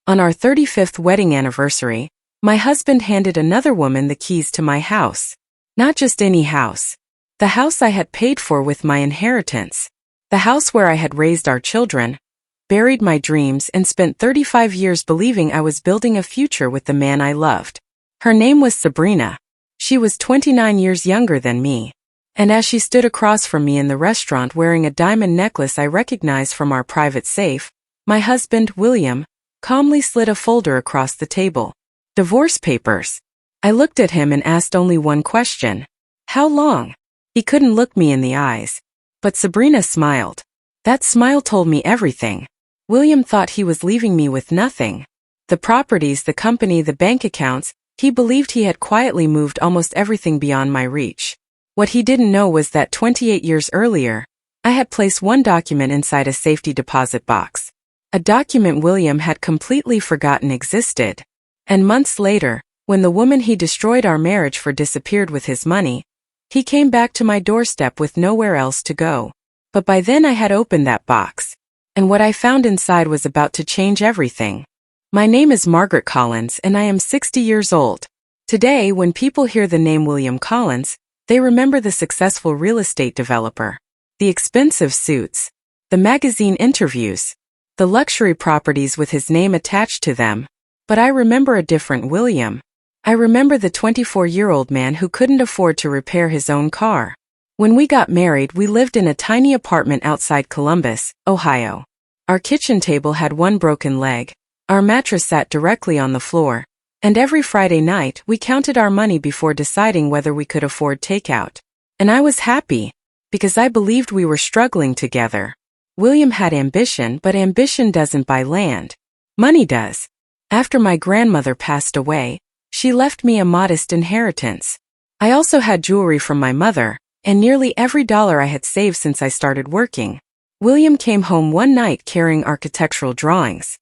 On our 35th wedding anniversary, my husband handed another woman the keys to my house. Not just any house. The house I had paid for with my inheritance. The house where I had raised our children, buried my dreams, and spent 35 years believing I was building a future with the man I loved. Her name was Sabrina. She was 29 years younger than me. And as she stood across from me in the restaurant wearing a diamond necklace I recognized from our private safe, my husband, William, calmly slid a folder across the table. Divorce papers. I looked at him and asked only one question. How long? He couldn't look me in the eyes. But Sabrina smiled. That smile told me everything. William thought he was leaving me with nothing. The properties, the company, the bank accounts, he believed he had quietly moved almost everything beyond my reach. What he didn't know was that 28 years earlier, I had placed one document inside a safety deposit box. A document William had completely forgotten existed. And months later, when the woman he destroyed our marriage for disappeared with his money, he came back to my doorstep with nowhere else to go. But by then I had opened that box. And what I found inside was about to change everything. My name is Margaret Collins and I am 60 years old. Today, when people hear the name William Collins, they remember the successful real estate developer, the expensive suits, the magazine interviews, the luxury properties with his name attached to them. But I remember a different William. I remember the 24-year-old man who couldn't afford to repair his own car. When we got married, we lived in a tiny apartment outside Columbus, Ohio. Our kitchen table had one broken leg, our mattress sat directly on the floor, and every Friday night we counted our money before deciding whether we could afford takeout. And I was happy, because I believed we were struggling together. William had ambition, but ambition doesn't buy land. Money does. After my grandmother passed away, she left me a modest inheritance. I also had jewelry from my mother, and nearly every dollar I had saved since I started working. William came home one night carrying architectural drawings.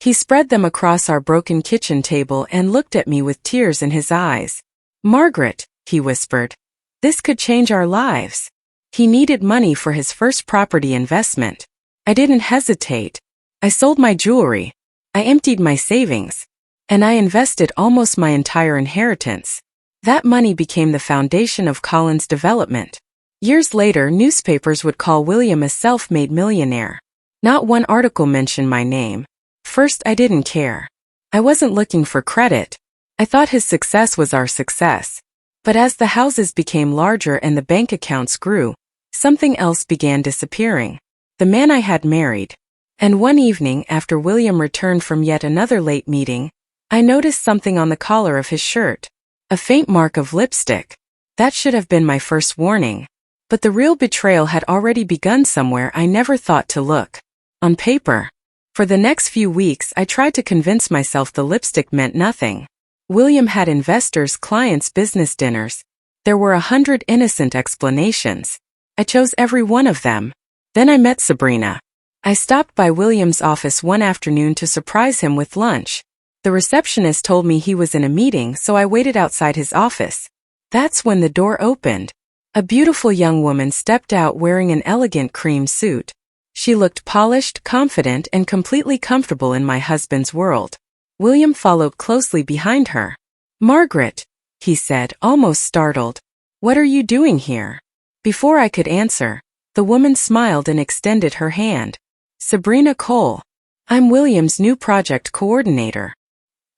He spread them across our broken kitchen table and looked at me with tears in his eyes. "Margaret," he whispered, "this could change our lives." He needed money for his first property investment. I didn't hesitate. I sold my jewelry. I emptied my savings. And I invested almost my entire inheritance. That money became the foundation of Collins' development. Years later, newspapers would call William a self-made millionaire. Not one article mentioned my name. First, I didn't care. I wasn't looking for credit. I thought his success was our success. But as the houses became larger and the bank accounts grew, something else began disappearing. The man I had married. And one evening, after William returned from yet another late meeting, I noticed something on the collar of his shirt. A faint mark of lipstick. That should have been my first warning. But the real betrayal had already begun somewhere I never thought to look. On paper. For the next few weeks, I tried to convince myself the lipstick meant nothing. William had investors, clients, business dinners. There were 100 innocent explanations. I chose every one of them. Then I met Sabrina. I stopped by William's office one afternoon to surprise him with lunch. The receptionist told me he was in a meeting, so I waited outside his office. That's when the door opened. A beautiful young woman stepped out wearing an elegant cream suit. She looked polished, confident, and completely comfortable in my husband's world. William followed closely behind her. "Margaret," he said, almost startled. "What are you doing here?" Before I could answer, the woman smiled and extended her hand. "Sabrina Cole. I'm William's new project coordinator."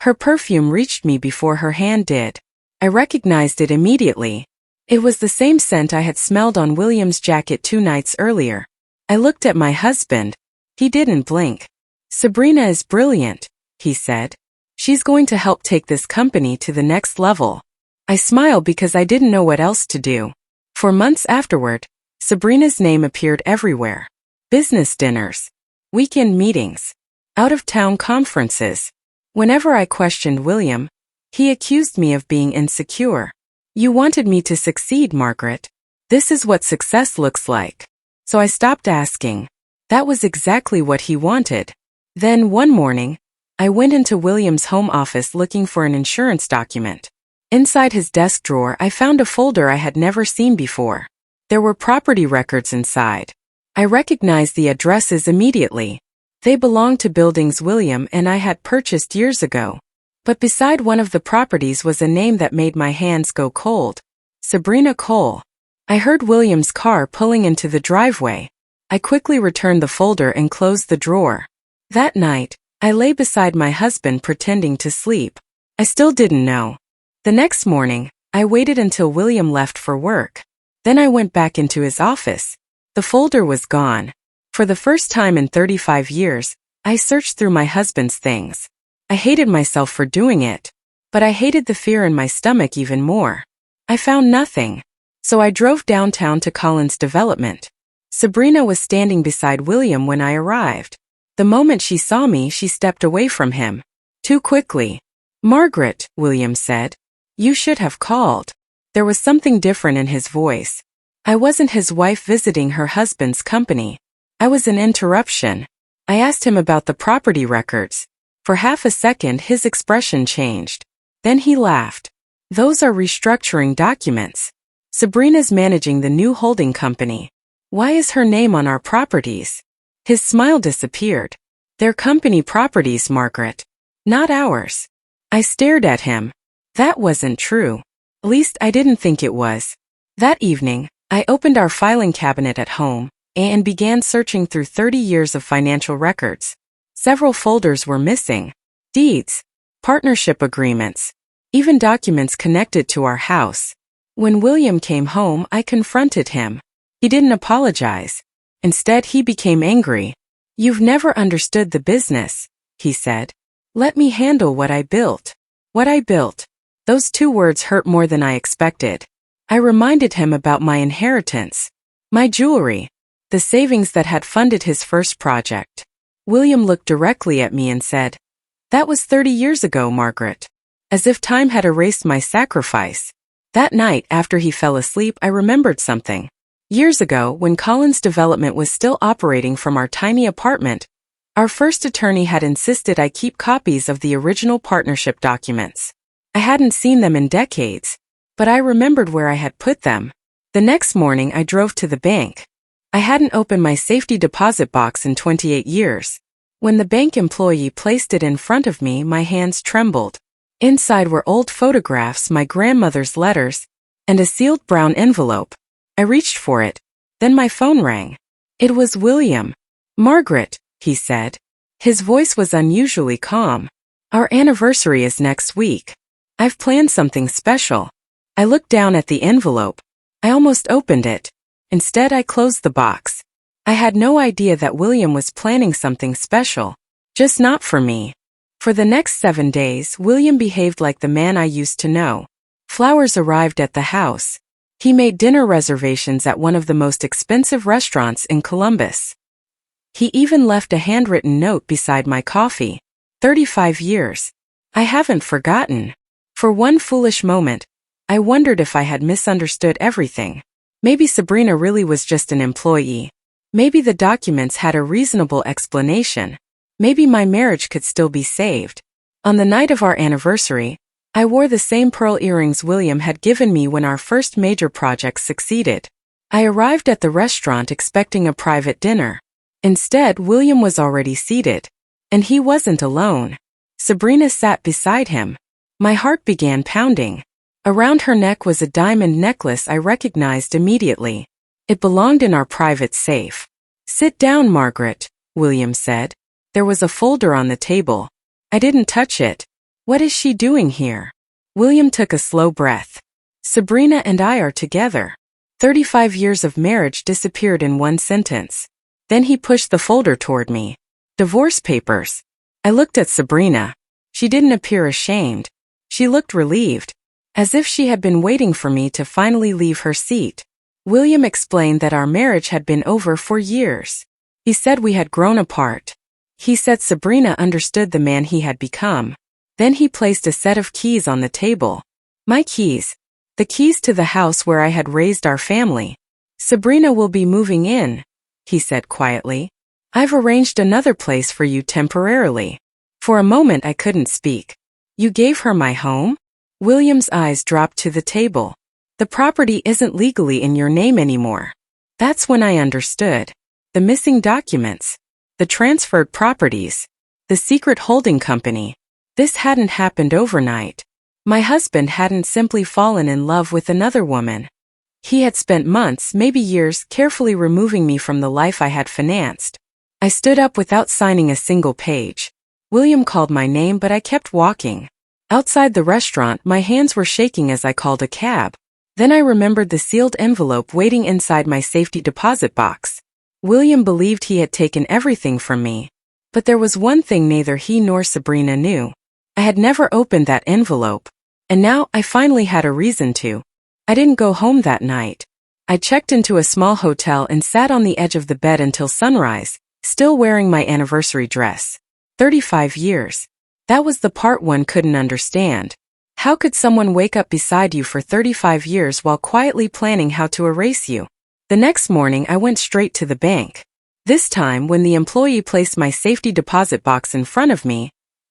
Her perfume reached me before her hand did. I recognized it immediately. It was the same scent I had smelled on William's jacket 2 nights earlier. I looked at my husband. He didn't blink. "Sabrina is brilliant," he said. "She's going to help take this company to the next level." I smiled because I didn't know what else to do. For months afterward, Sabrina's name appeared everywhere. Business dinners, weekend meetings, out-of-town conferences. Whenever I questioned William, he accused me of being insecure. "You wanted me to succeed, Margaret. This is what success looks like." So I stopped asking. That was exactly what he wanted. Then one morning, I went into William's home office looking for an insurance document. Inside his desk drawer, I found a folder I had never seen before. There were property records inside. I recognized the addresses immediately. They belonged to buildings William and I had purchased years ago. But beside one of the properties was a name that made my hands go cold. Sabrina Cole. I heard William's car pulling into the driveway. I quickly returned the folder and closed the drawer. That night, I lay beside my husband pretending to sleep. I still didn't know. The next morning, I waited until William left for work. Then I went back into his office. The folder was gone. For the first time in 35 years, I searched through my husband's things. I hated myself for doing it, but I hated the fear in my stomach even more. I found nothing. So I drove downtown to Collins Development. Sabrina was standing beside William when I arrived. The moment she saw me, she stepped away from him. Too quickly. "Margaret," William said. "You should have called." There was something different in his voice. I wasn't his wife visiting her husband's company. I was an interruption. I asked him about the property records. For half a second his expression changed. Then he laughed. "Those are restructuring documents. Sabrina's managing the new holding company. Why is her name on our properties?" His smile disappeared. "They're company properties, Margaret. Not ours." I stared at him. That wasn't true. At least I didn't think it was. That evening, I opened our filing cabinet at home and began searching through 30 years of financial records. Several folders were missing. Deeds, partnership agreements, even documents connected to our house. When William came home, I confronted him. He didn't apologize. Instead, he became angry. "You've never understood the business," he said. "Let me handle what I built." What I built. Those two words hurt more than I expected. I reminded him about my inheritance, my jewelry, the savings that had funded his first project. William looked directly at me and said, "That was 30 years ago, Margaret." As if time had erased my sacrifice. That night, after he fell asleep, I remembered something. Years ago, when Collins Development was still operating from our tiny apartment, our first attorney had insisted I keep copies of the original partnership documents. I hadn't seen them in decades, but I remembered where I had put them. The next morning, I drove to the bank. I hadn't opened my safety deposit box in 28 years. When the bank employee placed it in front of me, my hands trembled. Inside were old photographs, my grandmother's letters, and a sealed brown envelope. I reached for it. Then my phone rang. It was William. "Margaret," he said. His voice was unusually calm. "Our anniversary is next week. I've planned something special." I looked down at the envelope. I almost opened it. Instead, I closed the box. I had no idea that William was planning something special. Just not for me. For the next 7 days, William behaved like the man I used to know. Flowers arrived at the house. He made dinner reservations at one of the most expensive restaurants in Columbus. He even left a handwritten note beside my coffee. 35 years. I haven't forgotten. For one foolish moment, I wondered if I had misunderstood everything. Maybe Sabrina really was just an employee. Maybe the documents had a reasonable explanation. Maybe my marriage could still be saved. On the night of our anniversary, I wore the same pearl earrings William had given me when our first major project succeeded. I arrived at the restaurant expecting a private dinner. Instead, William was already seated. And he wasn't alone. Sabrina sat beside him. My heart began pounding. Around her neck was a diamond necklace I recognized immediately. It belonged in our private safe. "Sit down, Margaret," William said. There was a folder on the table. I didn't touch it. "What is she doing here?" William took a slow breath. "Sabrina and I are together." 35 years of marriage disappeared in one sentence. Then he pushed the folder toward me. Divorce papers. I looked at Sabrina. She didn't appear ashamed. She looked relieved, as if she had been waiting for me to finally leave her seat. William explained that our marriage had been over for years. He said we had grown apart. He said Sabrina understood the man he had become. Then he placed a set of keys on the table. My keys. The keys to the house where I had raised our family. "Sabrina will be moving in," he said quietly. "I've arranged another place for you temporarily." For a moment I couldn't speak. "You gave her my home?" William's eyes dropped to the table. "The property isn't legally in your name anymore." That's when I understood. The missing documents. the transferred properties, the secret holding company. This hadn't happened overnight. My husband hadn't simply fallen in love with another woman. He had spent months, maybe years, carefully removing me from the life I had financed. I stood up without signing a single page. William called my name, but I kept walking. Outside the restaurant, my hands were shaking as I called a cab. Then I remembered the sealed envelope waiting inside my safety deposit box. William believed he had taken everything from me. But there was one thing neither he nor Sabrina knew. I had never opened that envelope. And now I finally had a reason to. I didn't go home that night. I checked into a small hotel and sat on the edge of the bed until sunrise, still wearing my anniversary dress. 35 years. That was the part one couldn't understand. How could someone wake up beside you for 35 years while quietly planning how to erase you? The next morning I went straight to the bank. This time, when the employee placed my safety deposit box in front of me,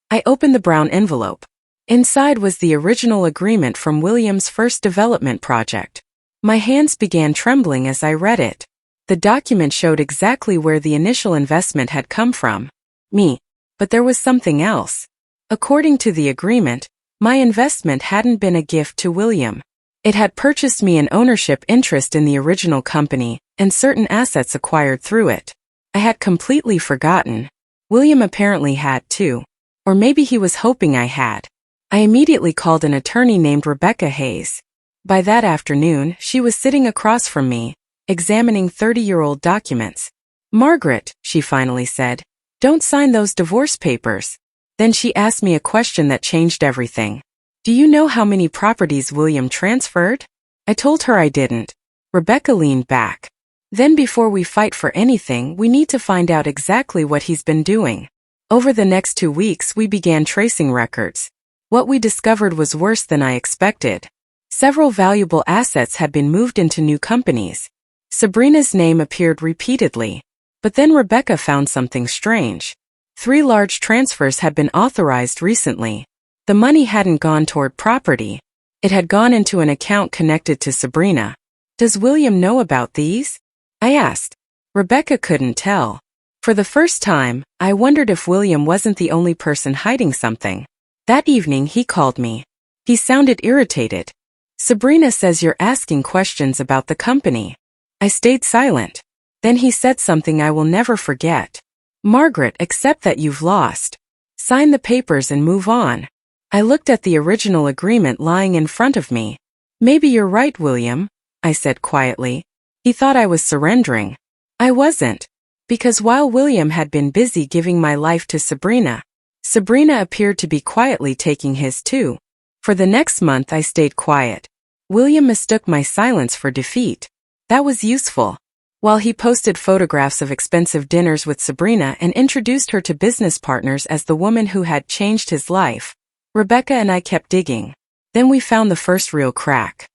I opened the brown envelope. Inside was the original agreement from William's first development project. My hands began trembling as I read it. The document showed exactly where the initial investment had come from. Me. But there was something else. According to the agreement, my investment hadn't been a gift to William. It had purchased me an ownership interest in the original company and certain assets acquired through it. I had completely forgotten. William apparently had too. Or maybe he was hoping I had. I immediately called an attorney named Rebecca Hayes. By that afternoon, she was sitting across from me, examining 30-year-old documents. "Margaret," she finally said, "don't sign those divorce papers." Then she asked me a question that changed everything. "Do you know how many properties William transferred?" I told her I didn't. Rebecca leaned back. "Then before we fight for anything, we need to find out exactly what he's been doing." Over the next 2 weeks, we began tracing records. What we discovered was worse than I expected. Several valuable assets had been moved into new companies. Sabrina's name appeared repeatedly. But then Rebecca found something strange. 3 large transfers had been authorized recently. The money hadn't gone toward property. It had gone into an account connected to Sabrina. "Does William know about these?" I asked. Rebecca couldn't tell. For the first time, I wondered if William wasn't the only person hiding something. That evening he called me. He sounded irritated. "Sabrina says you're asking questions about the company." I stayed silent. Then he said something I will never forget. "Margaret, accept that you've lost. Sign the papers and move on." I looked at the original agreement lying in front of me. "Maybe you're right, William," I said quietly. He thought I was surrendering. I wasn't. Because while William had been busy giving my life to Sabrina, Sabrina appeared to be quietly taking his too. For the next month I stayed quiet. William mistook my silence for defeat. That was useful. While he posted photographs of expensive dinners with Sabrina and introduced her to business partners as the woman who had changed his life, Rebecca and I kept digging. Then we found the first real crack.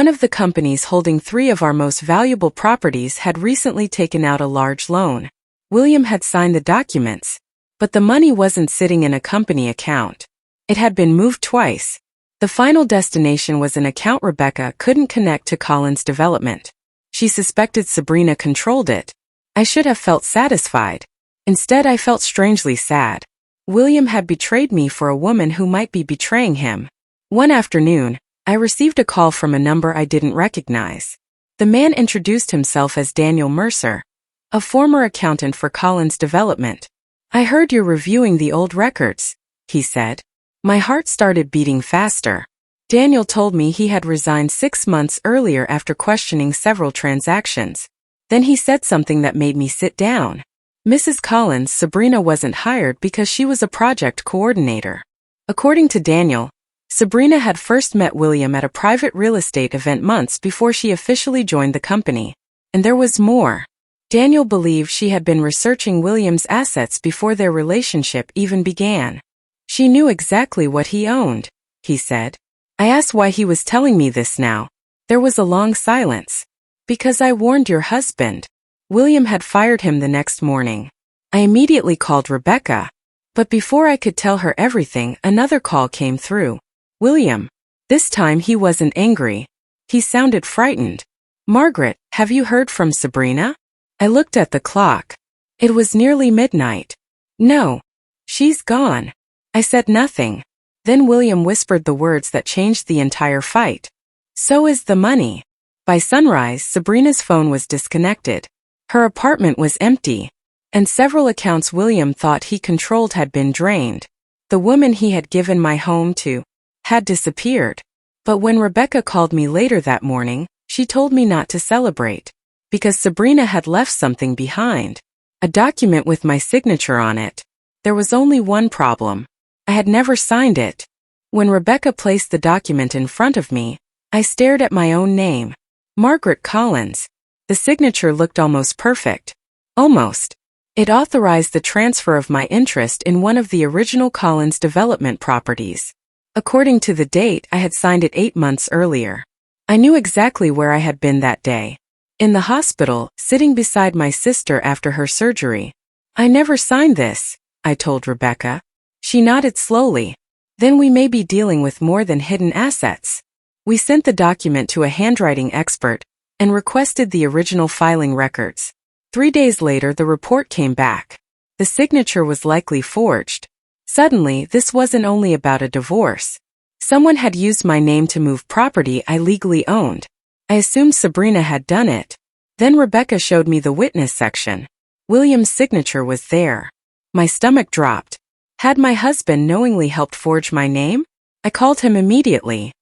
One of the companies holding 3 of our most valuable properties had recently taken out a large loan. William had signed the documents, but the money wasn't sitting in a company account. It had been moved twice. The final destination was an account Rebecca couldn't connect to Collins' development. She suspected Sabrina controlled it. I should have felt satisfied. Instead, I felt strangely sad. William had betrayed me for a woman who might be betraying him. One afternoon, I received a call from a number I didn't recognize. The man introduced himself as Daniel Mercer, a former accountant for Collins' development. "I heard you're reviewing the old records," he said. My heart started beating faster. Daniel told me he had resigned 6 months earlier after questioning several transactions. Then he said something that made me sit down. Mrs. Collins, Sabrina wasn't hired because she was a project coordinator. According to Daniel, Sabrina had first met William at a private real estate event months before she officially joined the company. And there was more. Daniel believed she had been researching William's assets before their relationship even began. She knew exactly what he owned, he said. I asked why he was telling me this now. There was a long silence. "Because I warned your husband. William had fired him the next morning." I immediately called Rebecca. But before I could tell her everything, another call came through. William. This time he wasn't angry. He sounded frightened. "Margaret, have you heard from Sabrina?" I looked at the clock. It was nearly midnight. No. She's gone. I said nothing. Then William whispered the words that changed the entire fight. So is the money. By sunrise, Sabrina's phone was disconnected. Her apartment was empty. And several accounts William thought he controlled had been drained. The woman he had given my home to had disappeared. But when Rebecca called me later that morning, she told me not to celebrate. Because Sabrina had left something behind. A document with my signature on it. There was only one problem. I had never signed it. When Rebecca placed the document in front of me, I stared at my own name. Margaret Collins. The signature looked almost perfect. Almost. It authorized the transfer of my interest in one of the original Collins development properties. According to the date, I had signed it 8 months earlier. I knew exactly where I had been that day. In the hospital, sitting beside my sister after her surgery. I never signed this, I told Rebecca. She nodded slowly. Then we may be dealing with more than hidden assets. We sent the document to a handwriting expert and requested the original filing records. 3 days later, the report came back. The signature was likely forged. Suddenly, this wasn't only about a divorce. Someone had used my name to move property I legally owned. I assumed Sabrina had done it. Then Rebecca showed me the witness section. William's signature was there. My stomach dropped. Had my husband knowingly helped forge my name? I called him immediately.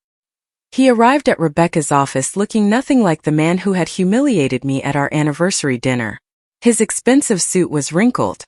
He arrived at Rebecca's office looking nothing like the man who had humiliated me at our anniversary dinner. His expensive suit was wrinkled.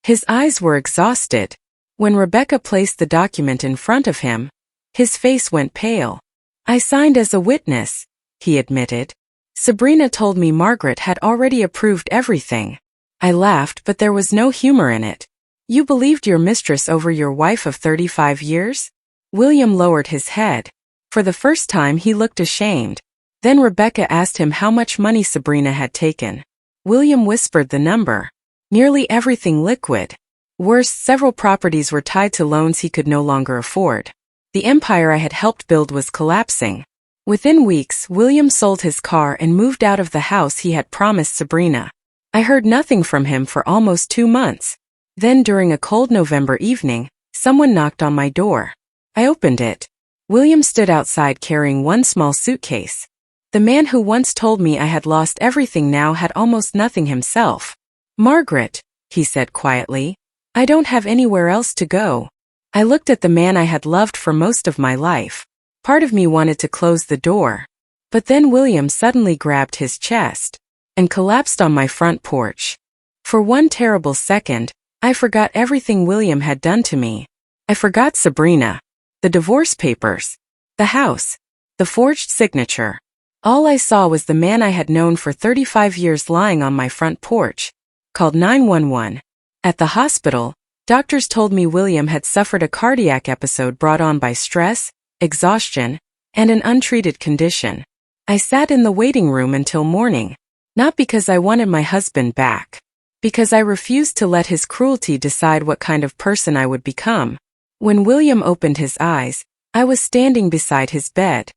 His eyes were exhausted. When Rebecca placed the document in front of him, his face went pale. I signed as a witness, he admitted. Sabrina told me Margaret had already approved everything. I laughed, but there was no humor in it. You believed your mistress over your wife of 35 years? William lowered his head. For the first time he looked ashamed. Then Rebecca asked him how much money Sabrina had taken. William whispered the number. Nearly everything liquid. Worse, several properties were tied to loans he could no longer afford. The empire I had helped build was collapsing. Within weeks, William sold his car and moved out of the house he had promised Sabrina. I heard nothing from him for almost 2 months. Then during a cold November evening, someone knocked on my door. I opened it. William stood outside carrying one small suitcase. The man who once told me I had lost everything now had almost nothing himself. Margaret, he said quietly, I don't have anywhere else to go. I looked at the man I had loved for most of my life. Part of me wanted to close the door. But then William suddenly grabbed his chest and collapsed on my front porch. For one terrible second, I forgot everything William had done to me. I forgot Sabrina, the divorce papers, the house, the forged signature. All I saw was the man I had known for 35 years lying on my front porch. Called 911. At the hospital, doctors told me William had suffered a cardiac episode brought on by stress, exhaustion, and an untreated condition. I sat in the waiting room until morning. Not because I wanted my husband back. Because I refused to let his cruelty decide what kind of person I would become. When William opened his eyes, I was standing beside his bed.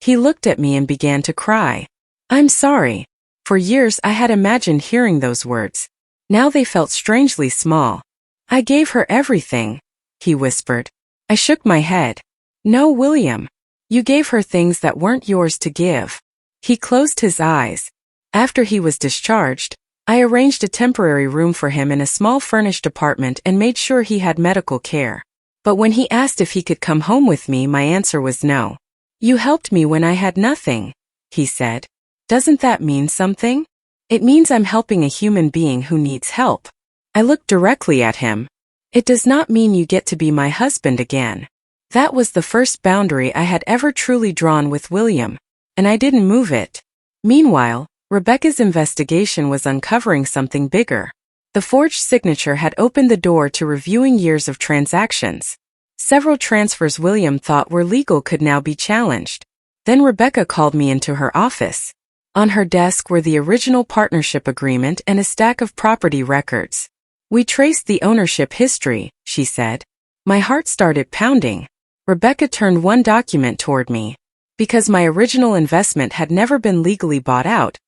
He looked at me and began to cry. I'm sorry. For years I had imagined hearing those words. Now they felt strangely small. I gave her everything, he whispered. I shook my head. No, William. You gave her things that weren't yours to give. He closed his eyes. After he was discharged, I arranged a temporary room for him in a small furnished apartment and made sure he had medical care. But when he asked if he could come home with me, my answer was no. You helped me when I had nothing, he said. Doesn't that mean something? It means I'm helping a human being who needs help. I looked directly at him. It does not mean you get to be my husband again. That was the first boundary I had ever truly drawn with William, and I didn't move it. Meanwhile, Rebecca's investigation was uncovering something bigger. The forged signature had opened the door to reviewing years of transactions. Several transfers William thought were legal could now be challenged. Then Rebecca called me into her office. On her desk were the original partnership agreement and a stack of property records. We traced the ownership history, she said. My heart started pounding. Rebecca turned one document toward me. Because my original investment had never been legally bought out,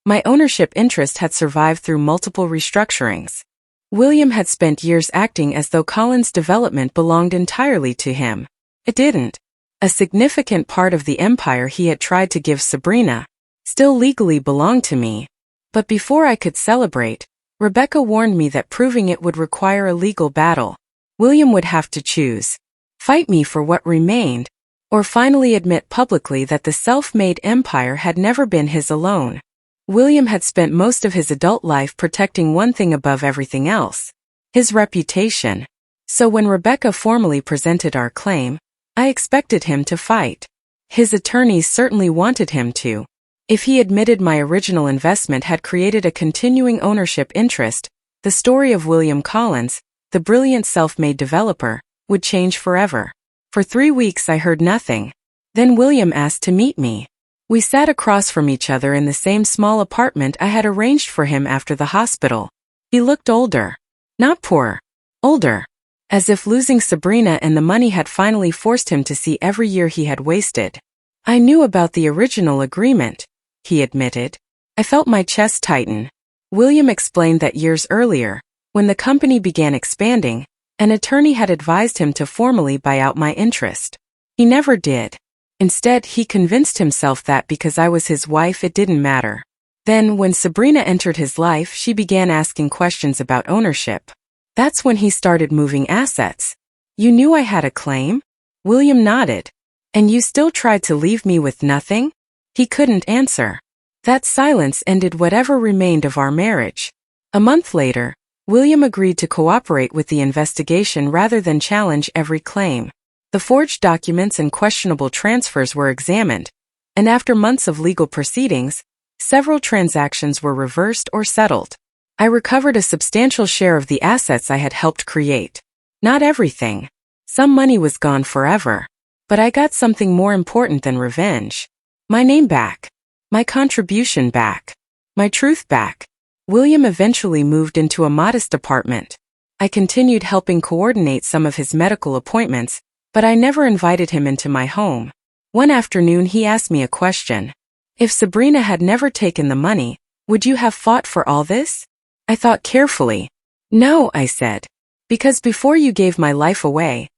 My ownership interest had survived through multiple restructurings. William had spent years acting as though Collins' development belonged entirely to him. It didn't. A significant part of the empire he had tried to give Sabrina still legally belonged to me. But before I could celebrate, Rebecca warned me that proving it would require a legal battle. William would have to choose: fight me for what remained, or finally admit publicly that the self-made empire had never been his alone. William had spent most of his adult life protecting one thing above everything else: his reputation. So when Rebecca formally presented our claim, I expected him to fight. His attorneys certainly wanted him to. If he admitted my original investment had created a continuing ownership interest, the story of William Collins, the brilliant self-made developer, would change forever. For 3 weeks I heard nothing. Then William asked to meet me. We sat across from each other in the same small apartment I had arranged for him after the hospital. He looked older. Not poor. Older. As if losing Sabrina and the money had finally forced him to see every year he had wasted. I knew about the original agreement, he admitted. I felt my chest tighten. William explained that years earlier, when the company began expanding, an attorney had advised him to formally buy out my interest. He never did. Instead, he convinced himself that because I was his wife it didn't matter. Then, when Sabrina entered his life, she began asking questions about ownership. That's when he started moving assets. You knew I had a claim? William nodded. And you still tried to leave me with nothing? He couldn't answer. That silence ended whatever remained of our marriage. A month later, William agreed to cooperate with the investigation rather than challenge every claim. The forged documents and questionable transfers were examined, and after months of legal proceedings, several transactions were reversed or settled. I recovered a substantial share of the assets I had helped create. Not everything. Some money was gone forever. But I got something more important than revenge. My name back. My contribution back. My truth back. William eventually moved into a modest apartment. I continued helping coordinate some of his medical appointments, but I never invited him into my home. One afternoon he asked me a question. If Sabrina had never taken the money, would you have fought for all this? I thought carefully. No, I said. Because before you gave my life away,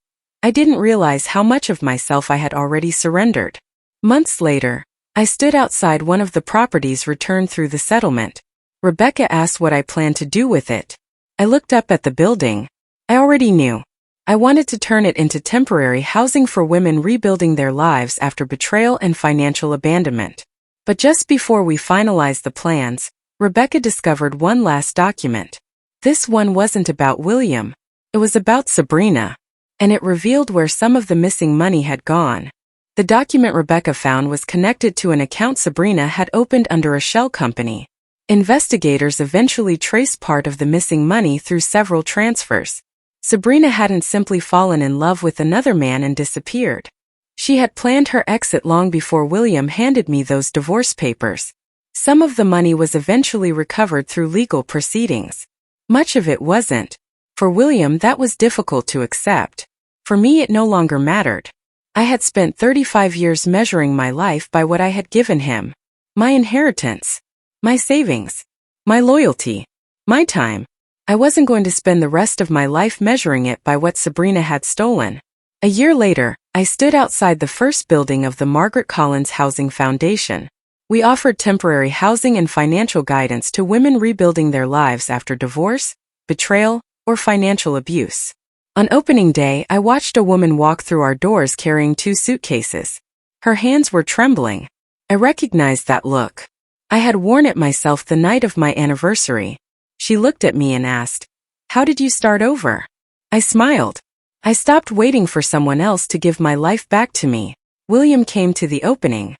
I didn't realize how much of myself I had already surrendered. Months later, I stood outside one of the properties returned through the settlement. Rebecca asked what I planned to do with it. I looked up at the building. I already knew. I wanted to turn it into temporary housing for women rebuilding their lives after betrayal and financial abandonment. But just before we finalized the plans, Rebecca discovered one last document. This one wasn't about William. It was about Sabrina. And it revealed where some of the missing money had gone. The document Rebecca found was connected to an account Sabrina had opened under a shell company. Investigators eventually traced part of the missing money through several transfers. Sabrina hadn't simply fallen in love with another man and disappeared. She had planned her exit long before William handed me those divorce papers. Some of the money was eventually recovered through legal proceedings. Much of it wasn't. For William, that was difficult to accept. For me, it no longer mattered. I had spent 35 years measuring my life by what I had given him. My inheritance. My savings. My loyalty. My time. I wasn't going to spend the rest of my life measuring it by what Sabrina had stolen. A year later, I stood outside the first building of the Margaret Collins Housing Foundation. We offered temporary housing and financial guidance to women rebuilding their lives after divorce, betrayal, or financial abuse. On opening day, I watched a woman walk through our doors carrying 2 suitcases. Her hands were trembling. I recognized that look. I had worn it myself the night of my anniversary. She looked at me and asked, "How did you start over?" I smiled. I stopped waiting for someone else to give my life back to me. William came to the opening.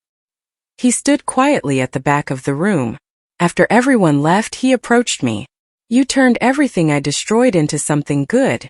He stood quietly at the back of the room. After everyone left, he approached me. "You turned everything I destroyed into something good,"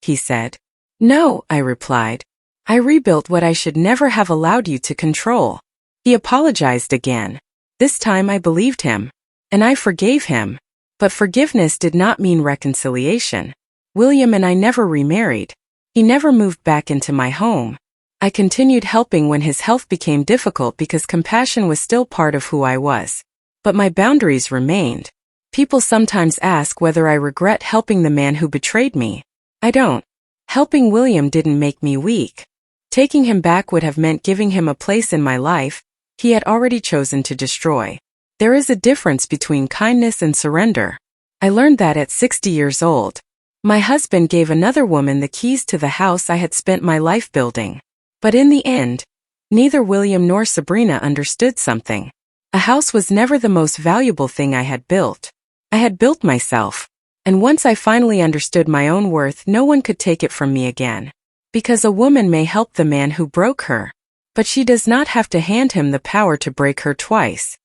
he said. "No," I replied. "I rebuilt what I should never have allowed you to control." He apologized again. This time I believed him. And I forgave him. But forgiveness did not mean reconciliation. William and I never remarried. He never moved back into my home. I continued helping when his health became difficult because compassion was still part of who I was. but my boundaries remained. People sometimes ask whether I regret helping the man who betrayed me. I don't. Helping William didn't make me weak. Taking him back would have meant giving him a place in my life he had already chosen to destroy. There is a difference between kindness and surrender. I learned that at 60 years old. My husband gave another woman the keys to the house I had spent my life building. But in the end, neither William nor Sabrina understood something. A house was never the most valuable thing I had built. I had built myself. And once I finally understood my own worth, no one could take it from me again. Because a woman may help the man who broke her, but she does not have to hand him the power to break her twice.